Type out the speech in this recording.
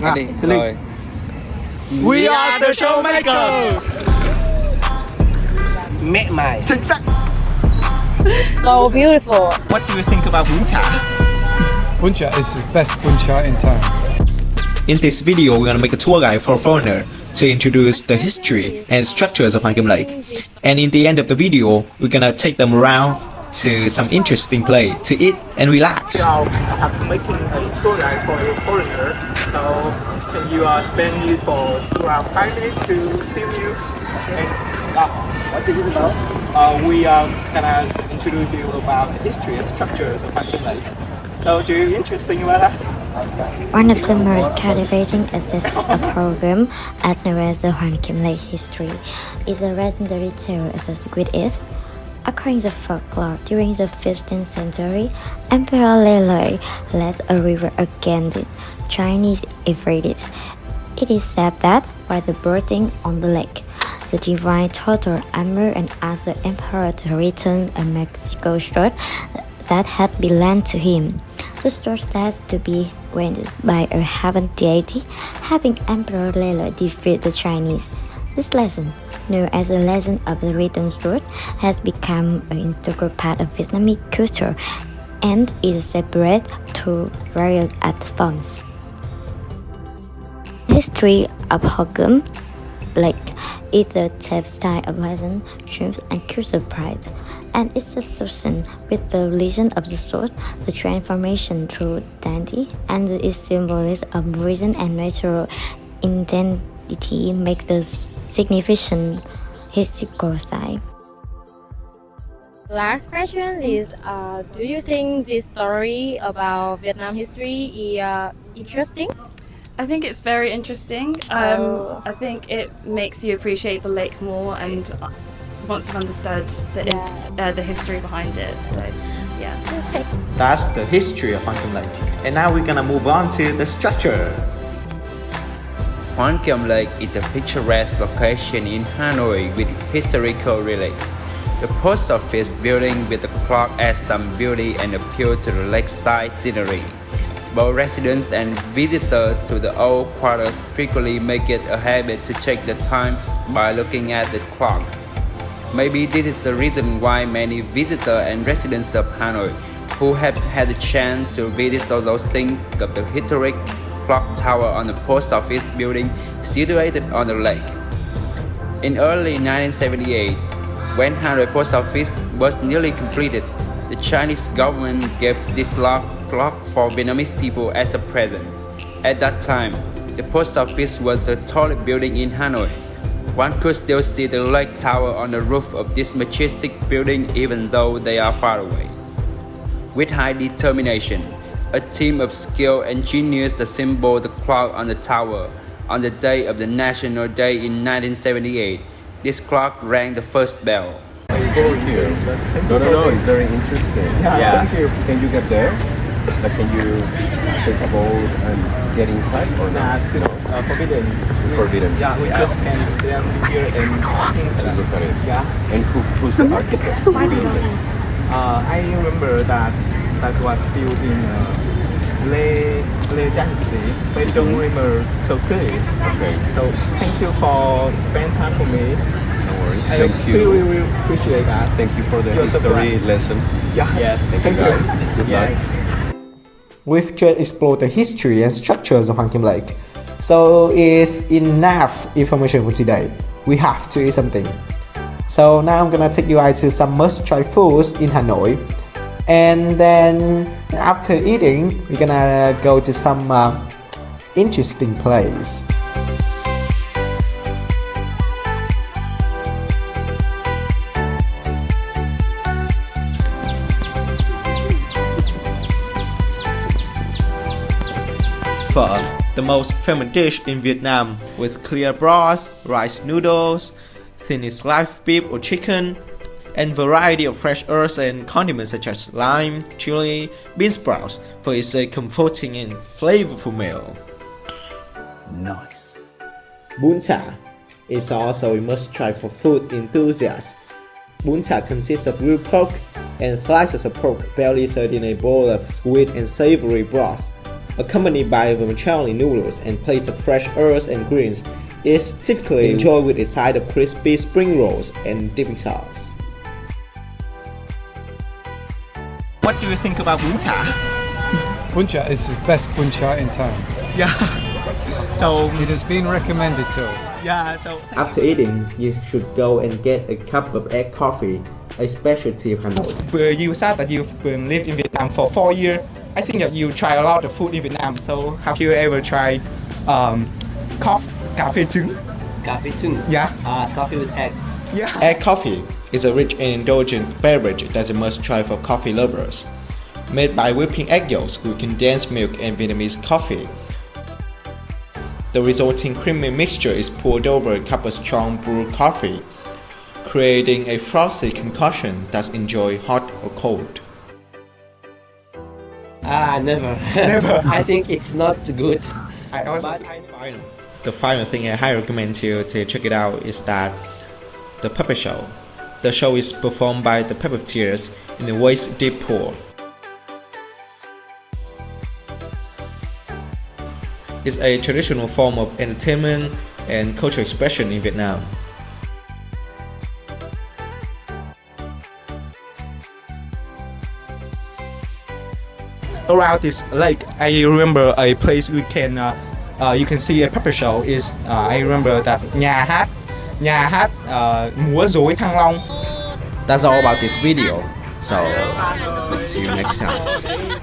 Đi, rồi. We are the Showmakers. Mẹ mày. Chính xác. So beautiful. What do you think about bún chả? Bún chả is the best bún chả in town. In this video, we're gonna make a tour guide for a foreigner to introduce the history and structures of Kim Lake. And in the end of the video, we're gonna take them around to some interesting place to eat and relax. So, after making a tour guide for a foreigner, so can you spend you for around 5 days to film you? And what this is about? We are gonna introduce you about the history and structures of Kim Lake. So, do you interesting about that? One of the most captivating aspects of the program, as known as the Kim Lake history, is the legendary tale associated with it. According to folklore, during the 15th century, Emperor Lele led a river against the Chinese invaders. It is said that while boating on the lake, the divine told Amur and asked the emperor to return a Mexico sword that had been lent to him. The sword said to be granted by a heaven deity, having Emperor Lele defeat the Chinese. This legend, known as the Legend of the Return Sword, has become an integral part of Vietnamese culture and is separated to various art forms. The history of Kim Lake is a style of legend, truth, and cultural pride, and it's associated with the religion of the sword, the transformation through deity, and its symbolism of reason and natural identity make the significant historical site. Last question is, do you think this story about Vietnam history is interesting? I think it's very interesting. I think it makes you appreciate the lake more, and once you've understood the history behind it. So, yeah. That's the history of Kim Lake. And now we're gonna move on to the structure. Kim Lake is a picturesque location in Hanoi with historical relics. The post office building with the clock adds some beauty and appeal to the lakeside scenery. Both residents and visitors to the old quarters frequently make it a habit to check the time by looking at the clock. Maybe this is the reason why many visitors and residents of Hanoi who have had the chance to visit those think of the historic clock tower on the post office building situated on the lake. In early 1978, when Hanoi post office was nearly completed, the Chinese government gave this clock for Vietnamese people as a present. At that time, the post office was the tallest building in Hanoi. One could still see the lake tower on the roof of this majestic building even though they are far away. With high determination, a team of skilled engineers assembled the clock on the tower. On the day of the National Day in 1978, this clock rang the first bell. Go here. No, it's very interesting. Yeah. Can you get there? Like, can you take a boat and get inside or not? No, forbidden. Forbidden. Yeah, we just can stand here and look at it. Yeah. And who's the architect? I remember that was built in Lê Dynasty, but I don't remember so clearly. Okay. So thank you for spending time for me. No worries. I Thank you. really appreciate that. Thank you for the You're history surprised. lesson. Yeah. Yes. Thank you guys. Good luck. We've just explored the history and structures of Kim Lake. So it's enough information for today. We have to eat something. So now I'm gonna take you guys to some must-try foods in Hanoi. And then after eating, we're gonna go to some interesting place. Phở, the most famous dish in Vietnam, with clear broth, rice noodles, thin sliced beef or chicken, and variety of fresh herbs and condiments such as lime, chili, bean sprouts for its comforting and flavorful meal. Nice. Bún chả is also a must-try for food enthusiasts. Bún chả consists of grilled pork and slices of pork belly served in a bowl of sweet and savory broth. accompanied by vermicelli noodles and plates of fresh herbs and greens, is typically enjoyed with a side of crispy spring rolls and dipping sauce. What do you think about bún chả? Bún chả is the best bún chả in town. Yeah. So It has been recommended to us. yeah. So After eating, you should go and get a cup of egg coffee, a specialty of Hanoi. you said that you've been lived in Vietnam for 4 years. I think that you try a lot of food in Vietnam. So have you ever tried cà phê trứng? Coffee too. Yeah. Coffee with eggs. Yeah. Egg coffee is a rich and indulgent beverage that's a must try for coffee lovers. Made by whipping egg yolks with condensed milk and Vietnamese coffee. The resulting creamy mixture is poured over a cup of strong brewed coffee, creating a frothy concoction that's enjoyed hot or cold. Never. Never. I think it's not good. I also The final thing I highly recommend you to check it out is that the puppet show. The show is performed by the puppeteers in the waist deep pool. It's a traditional form of entertainment and cultural expression in Vietnam. around this lake, I remember a place we can you can see a puppet show is I remember that nhà hát múa rối Thăng Long. That's all about this video. So see you next time.